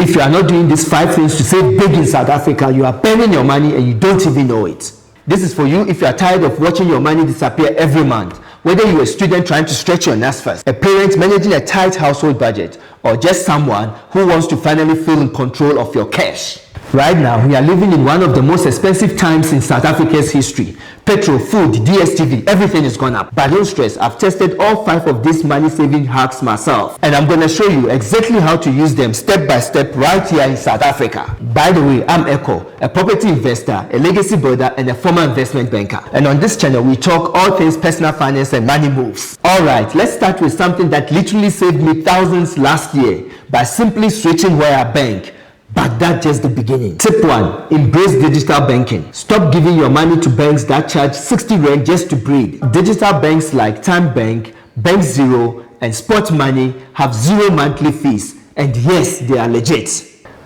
If you are not doing these 5 things to save big in South Africa, you are burning your money and you don't even know it. This is for you if you are tired of watching your money disappear every month. Whether you're a student trying to stretch your nest first, a parent managing a tight household budget, or just someone who wants to finally feel in control of your cash. Right now, we are living in one of the most expensive times in South Africa's history. Petrol, food, DSTV, everything is gone up. But don't stress, I've tested all 5 of these money-saving hacks myself. And I'm going to show you exactly how to use them step by step right here in South Africa. By the way, I'm Ekow, a property investor, a legacy builder, and a former investment banker. And on this channel, we talk all things personal finance and money moves. Alright, let's start with something that literally saved me thousands last year by simply switching where I bank. But that's just the beginning. Tip 1. Embrace digital banking. Stop giving your money to banks that charge 60 Rand just to breathe. Digital banks like Time Bank, Bank Zero, and Spot Money have 0 monthly fees. And yes, they are legit.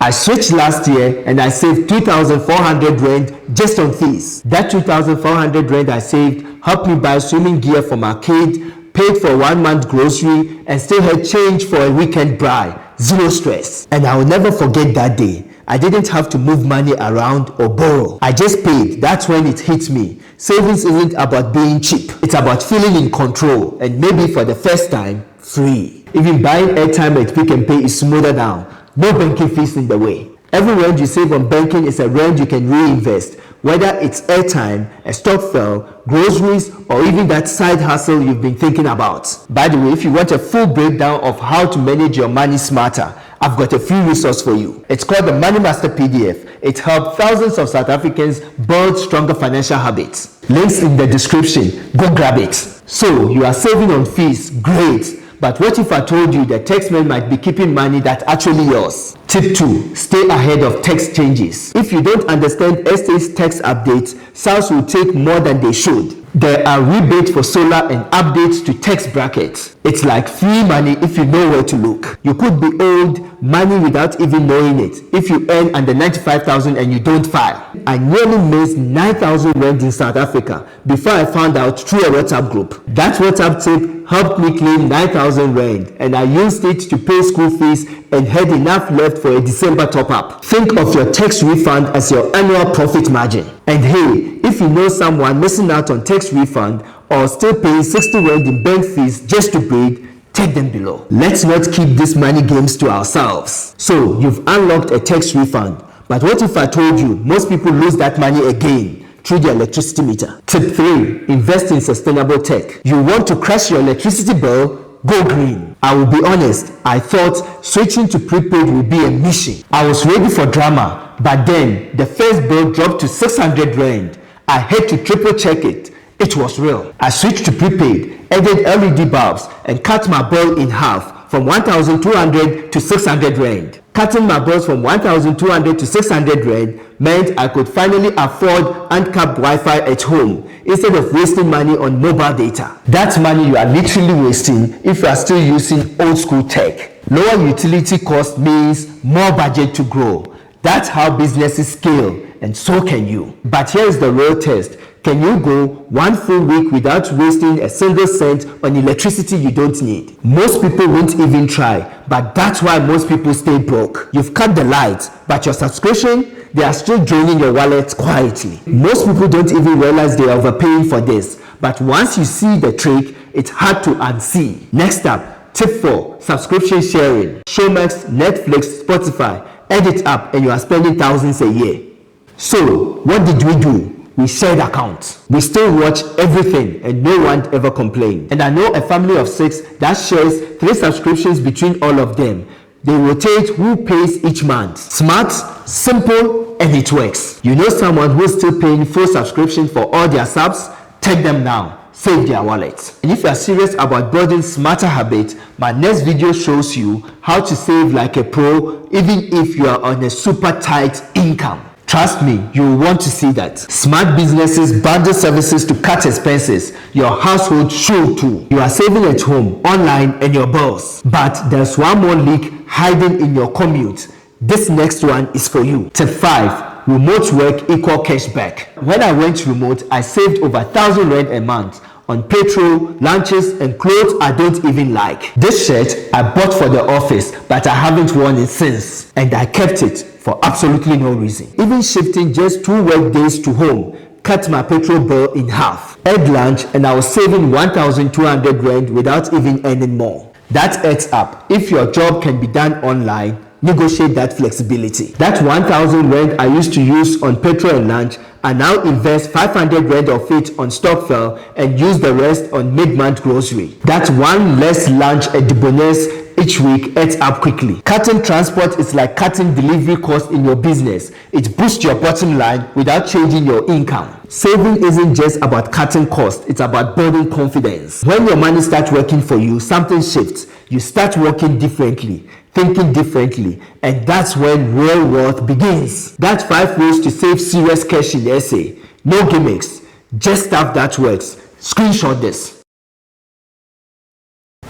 I switched last year and I saved 2,400 Rand just on fees. That 2,400 Rand I saved helped me buy swimming gear from arcade, paid for 1 month grocery, and still had change for a weekend braai. 0 stress. And I will never forget that day. I didn't have to move money around or borrow. I just paid. That's when it hit me. Savings isn't about being cheap. It's about feeling in control, and maybe for the first time, free. Even buying airtime at Pick and Pay is smoother now. No banking fees in the way. Every rand you save on banking is a rand you can reinvest, whether it's airtime, a Stokvel, groceries, or even that side hustle you've been thinking about. By the way, if you want a full breakdown of how to manage your money smarter, I've got a free resource for you. It's called the Money Master PDF. It helped thousands of South Africans build stronger financial habits. Links in the description. Go grab it. So, you are saving on fees. Great. But what if I told you that taxmen might be keeping money that's actually yours? Tip 2. Stay ahead of tax changes. If you don't understand estate's tax updates, SARS will take more than they should. There are rebates for solar and updates to tax brackets. It's like free money if you know where to look. You could be owed money without even knowing it if you earn under 95,000 and you don't file. I nearly missed 9,000 Rand in South Africa before I found out through a WhatsApp group. That WhatsApp tip helped me claim 9,000 Rand, and I used it to pay school fees and had enough left for a December top-up. Think of your tax refund as your annual profit margin. And hey, if you know someone missing out on tax refund or still paying 60 Rand in bank fees just to breathe, take them below. Let's not keep these money games to ourselves. So, you've unlocked a tax refund. But what if I told you most people lose that money again through the electricity meter? Tip 3. Invest in sustainable tech. You want to crash your electricity bill? Go green. I will be honest, I thought switching to prepaid would be a mission. I was ready for drama, but then the first bill dropped to 600 Rand. I had to triple check it. It was real. I switched to prepaid, added LED bulbs, and cut my bill in half from 1,200 to 600 Rand. Cutting my bills from 1,200 to 600 Rand meant I could finally afford uncapped Wi-Fi at home instead of wasting money on mobile data. That's money you are literally wasting if you are still using old school tech. Lower utility cost means more budget to grow. That's how businesses scale, and so can you. But here is the real test. Can you go 1 full week without wasting a single cent on electricity you don't need? Most people won't even try, but that's why most people stay broke. You've cut the lights, but your subscription, they are still draining your wallet quietly. Most people don't even realize they are overpaying for this, but once you see the trick, it's hard to unsee. Next up, tip 4, subscription sharing. Showmax, Netflix, Spotify, add it up and you are spending thousands a year. So, what did we do? We shared accounts. We still watch everything and no one ever complained. And I know a family of 6 that shares 3 subscriptions between all of them. They rotate who pays each month. Smart, simple, and it works. You know someone who's still paying full subscription for all their subs? Take them now. Save their wallet. And if you are serious about building smarter habits, my next video shows you how to save like a pro even if you are on a super tight income. Trust me, you will want to see that. Smart businesses bundle services to cut expenses. Your household should too. You are saving at home, online, and your bills. But there's one more leak hiding in your commute. This next one is for you. Tip 5. Remote work equal cashback. When I went remote, I saved over 1,000 Rand a month. on petrol, lunches, and clothes I don't even like. This shirt I bought for the office, but I haven't worn it since, and I kept it for absolutely no reason. Even shifting just 2 work days to home cut my petrol bill in half. Add lunch and I was saving 1,200 rand without even earning more. That adds up. If your job can be done online, negotiate that flexibility. That 1,000 rand I used to use on petrol and lunch, I now invest 500 rand of it on Stokvel and use the rest on mid-month grocery. That one less lunch at Debonairs each week adds up quickly. Cutting transport is like cutting delivery costs in your business. It boosts your bottom line without changing your income. Saving isn't just about cutting costs, it's about building confidence. When your money starts working for you, something shifts. You start working differently, thinking differently, and that's when real wealth begins. That's 5 ways to save serious cash in the essay. No gimmicks, just stuff that works. Screenshot this.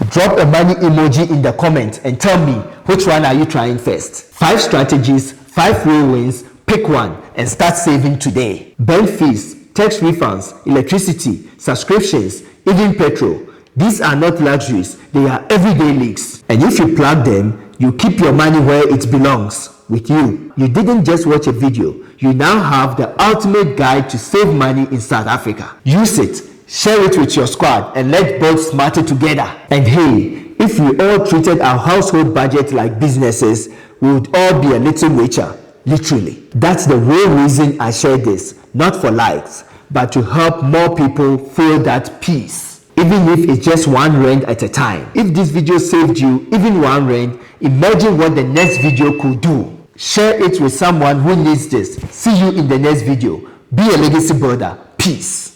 Drop a money emoji in the comments and tell me which one are you trying first. 5 strategies, 5 real wins, pick one and start saving today. Bank fees, tax refunds, electricity, subscriptions, even petrol. These are not luxuries, they are everyday leaks. And if you plug them, you keep your money where it belongs, with you. You didn't just watch a video, you now have the ultimate guide to save money in South Africa. Use it. Share it with your squad and let's build smarter together. And hey, if we all treated our household budget like businesses, we would all be a little richer. Literally. That's the real reason I share this. Not for likes, but to help more people feel that peace. Even if it's just 1 rand at a time. If this video saved you even 1 rand, imagine what the next video could do. Share it with someone who needs this. See you in the next video. Be a legacy builder. Peace.